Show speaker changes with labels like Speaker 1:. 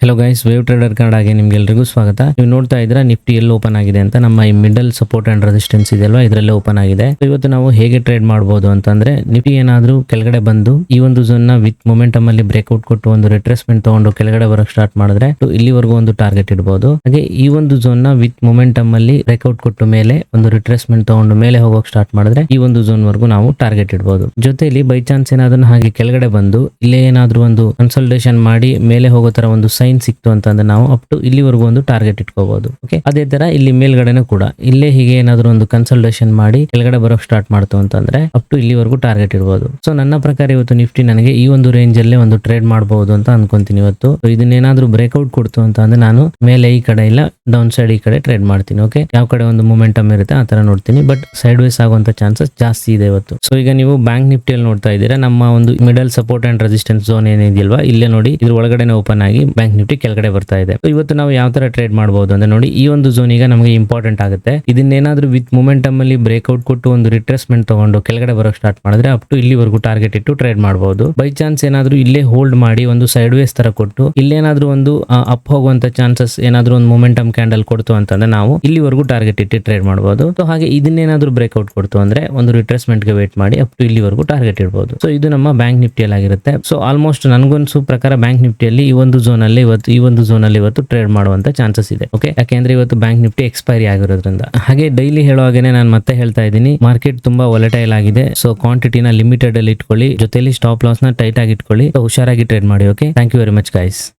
Speaker 1: Hello guys, wave trader ಕನ್ನಡಗೆ ನಿಮ್ಗೆಲ್ರಿಗೂ ಸ್ವಾಗತ. ನೀವು ನೋಡ್ತಾ ಇದ್ದೀರಾ ನಿಫ್ಟಿ ಎಲ್ಲಿ ಓಪನ್ ಆಗಿದೆ ಅಂತ. ನಮ್ಮ ಈ ಮಿಡಲ್ ಸಪೋರ್ಟ್ ಅಂಡ್ ರೆಸಿಸ್ಟೆನ್ಸ್ ಇದೆಯಲ್ವಾ, ಇದರಲ್ಲೇ ಓಪನ್ ಆಗಿದೆ. ಇವತ್ತು ನಾವು ಹೇಗೆ ಟ್ರೇಡ್ ಮಾಡಬಹುದು ಅಂತಂದ್ರೆ, ನಿಫ್ಟಿ ಏನಾದ್ರೂ ಕೆಳಗಡೆ ಬಂದು ಈ ಒಂದು ಝೋನ್ ನ ವಿತ್ ಮೊಮೆಂಟಮ್ ಅಲ್ಲಿ ಬ್ರೇಕ್ಔಟ್ ಕೊಟ್ಟು ಒಂದು ರಿಟ್ರೇಸ್ಮೆಂಟ್ ತಗೊಂಡು ಕೆಳಗಡೆ ಬರಕ್ ಸ್ಟಾರ್ಟ್ ಮಾಡಿದ್ರೆ ಇಲ್ಲಿವರೆಗೂ ಒಂದು ಟಾರ್ಗೆಟ್ ಇಡಬಹುದು. ಹಾಗೆ ಈ ಒಂದು ಝೋನ್ ನ ವಿತ್ ಮೊಮೆಂಟಮ್ ಅಲ್ಲಿ ಬ್ರೇಕ್ಔಟ್ ಕೊಟ್ಟು ಮೇಲೆ ಒಂದು ರಿಟ್ರೇಸ್ಮೆಂಟ್ ತಗೊಂಡು ಮೇಲೆ ಹೋಗೋಕೆ ಸ್ಟಾರ್ಟ್ ಮಾಡಿದ್ರೆ ಈ ಒಂದು ಝೋನ್ ವರೆಗೂ ನಾವು ಟಾರ್ಗೆಟ್ ಇಡಬಹುದು. ಜೊತೆಲಿ ಬೈ ಚಾನ್ಸ್ ಏನಾದ್ರೂ ಹಾಗೆ ಕೆಳಗಡೆ ಬಂದು ಇಲ್ಲೇ ಏನಾದ್ರೂ ಒಂದು ಕನ್ಸಲ್ಟೇಷನ್ ಮಾಡಿ ಮೇಲೆ ಹೋಗೋ ತರ ಒಂದು ಸೈನ್ ಸಿಕ್ತು ಅಂತಂದ್ರೆ ನಾವು ಅಪ್ ಟು ಇಲ್ಲಿವರೆಗೂ ಒಂದು ಟಾರ್ಗೆಟ್ ಇಟ್ಕೋಬಹುದು. ಓಕೆ, ಅದೇ ತರ ಇಲ್ಲಿ ಮೇಲ್ಗಡೆನೂ ಕೂಡ ಇಲ್ಲೇ ಹೀಗೆ ಏನಾದ್ರು ಒಂದು ಕನ್ಸಲ್ಟೇಷನ್ ಮಾಡಿ ಕೆಳಗಡೆ ಬರೋಕ್ ಸ್ಟಾರ್ಟ್ ಮಾಡ್ತು ಅಂತಂದ್ರೆ ಅಪ್ ಟು ಇಲ್ಲಿವರೆಗೂ ಟಾರ್ಗೆಟ್ ಇಡಬಹುದು. ಸೊ ನನ್ನ ಪ್ರಕಾರ ಇವತ್ತು ನಿಫ್ಟಿ ನನಗೆ ಈ ಒಂದು ರೇಂಜ್ ಅಲ್ಲೇ ಒಂದು ಟ್ರೇಡ್ ಮಾಡಬಹುದು ಅಂತ ಅನ್ಕೊಂತೀನಿ ಇವತ್ತು. ಇದನ್ನೇನಾದ್ರೂ ಬ್ರೇಕ್ಔಟ್ ಕೊಡ್ತು ಅಂತಂದ್ರೆ ನಾನು ಮೇಲೆ ಈ ಕಡೆ ಇಲ್ಲ ಡೌನ್ ಸೈಡ್ ಈ ಕಡೆ ಟ್ರೇಡ್ ಮಾಡ್ತೀನಿ. ಓಕೆ, ಯಾವ ಕಡೆ ಒಂದು ಮೊಮೆಂಟಮ್ ಇರುತ್ತೆ ಆ ತರ ನೋಡ್ತೀನಿ, ಬಟ್ ಸೈಡ್ ವೇಸ್ ಆಗುವಂತ ಚಾನ್ಸಸ್ ಜಾಸ್ತಿ ಇದೆ ಇವತ್ತು. ಸೊ ಈಗ ನೀವು ಬ್ಯಾಂಕ್ ನಿಫ್ಟಿಯಲ್ಲಿ ನೋಡ್ತಾ ಇದ್ದೀರಾ, ನಮ್ಮ ಒಂದು middle support and resistance zone ಏನಿದೆಯಲ್ವಾ, ಇಲ್ಲೇ ನೋಡಿ ಇದ್ರ ಒಳಗಡೆ ಓಪನ್ ಆಗಿ ಬ್ಯಾಂಕ್ ನಿಫ್ಟಿ ಕೆಳಗಡೆ ಬರ್ತಾ ಇದೆ. ಇವತ್ತು ನಾವು ಯಾವ ತರ ಟ್ರೇಡ್ ಮಾಡಬಹುದು ಅಂದ್ರೆ ನೋಡಿ, ಈ ಒಂದು ಝೋನ್ ಈಗ ನಮಗೆ ಇಂಪಾರ್ಟೆಂಟ್ ಆಗುತ್ತೆ. ಇದನ್ನೇನಾದ್ರೂ ವಿತ್ ಮೊಮೆಂಟಮ್ ಅಲ್ಲಿ ಬ್ರೇಕ್ಔಟ್ ಕೊಟ್ಟು ಒಂದು ರಿಟ್ರೇಸ್ಮೆಂಟ್ ತಗೊಂಡು ಕೆಳಗಡೆ ಬರೋಕ್ ಸ್ಟಾರ್ಟ್ ಮಾಡಿದ್ರೆ ಅಪ್ ಟು ಇಲ್ಲಿವರೆಗೂ ಟಾರ್ಗೆಟ್ ಇಟ್ಟು ಟ್ರೇಡ್ ಮಾಡಬಹುದು. ಬೈ ಚಾನ್ಸ್ ಏನಾದ್ರೂ ಇಲ್ಲೇ ಹೋಲ್ಡ್ ಮಾಡಿ ಒಂದು ಸೈಡ್ ವೇಸ್ ತರ ಕೊಟ್ಟು ಇಲ್ಲೇನಾದ್ರೂ ಒಂದು ಅಪ್ ಹೋಗುವಂತ ಚಾನ್ಸಸ್ ಏನಾದ್ರೂ ಒಂದು ಮೊಮೆಂಟಮ್ ಕ್ಯಾಂಡಲ್ ಕೊಡ್ತು ಅಂತಂದ್ರೆ ನಾವು ಇಲ್ಲಿವರೆಗೂ ಟಾರ್ಗೆಟ್ ಇಟ್ಟು ಟ್ರೇಡ್ ಮಾಡಬಹುದು. ಸೊ ಹಾಗೆ ಇದನ್ನೇನಾದ್ರೂ ಬ್ರೇಕ್ಔಟ್ ಕೊಡ್ತು ಅಂದ್ರೆ ಒಂದು ರಿಟ್ರೇಸ್ಮೆಂಟ್ ಗೆ ವೇಟ್ ಮಾಡಿ ಅಪ್ ಟು ಇಲ್ಲಿವರೆಗೂ ಟಾರ್ಗೆಟ್ ಇಡಬಹುದು. ಸೊ ಇದು ನಮ್ಮ ಬ್ಯಾಂಕ್ ನಿಫ್ಟಿಯಲ್ಲಿ ಆಗಿರುತ್ತೆ. ಸೊ ಆಲ್ಮೋಸ್ಟ್ ನನಗೊಂದು ಪ್ರಕಾರ ಬ್ಯಾಂಕ್ ನಿಫ್ಟಿಯಲ್ಲಿ ಈ ಒಂದು ಝೋನ್ ಅಲ್ಲಿ ಇವತ್ತು ಟ್ರೇಡ್ ಮಾಡುವಂತ ಚಾನ್ಸಸ್ ಇದೆ. ಓಕೆ, ಯಾಕೆಂದ್ರೆ ಇವತ್ತು ಬ್ಯಾಂಕ್ ನಿಫ್ಟಿ ಎಕ್ಸ್ಪೈರಿ ಆಗಿರೋದ್ರಿಂದ. ಹಾಗೆ ಡೈಲಿ ಹೇಳೋ ಹಾಗೇನೆ ನಾನು ಮತ್ತೆ ಹೇಳ್ತಾ ಇದ್ದೀನಿ, ಮಾರ್ಕೆಟ್ ತುಂಬಾ ವಾಲಟೈಲ್ ಆಗಿದೆ. ಸೊ ಕ್ವಾಂಟಿಟಿನ ಲಿಮಿಟೆಡ್ ಅಲ್ಲಿ ಇಟ್ಕೊಳ್ಳಿ, ಜೊತೆಲಿ ಸ್ಟಾಪ್ ಲಾಸ್ ನ ಟೈಟ್ ಆಗಿ ಇಟ್ಕೊಳ್ಳಿ. ಹುಷಾರಾಗಿ ಟ್ರೇಡ್ ಮಾಡಿ. Okay, thank you very much guys.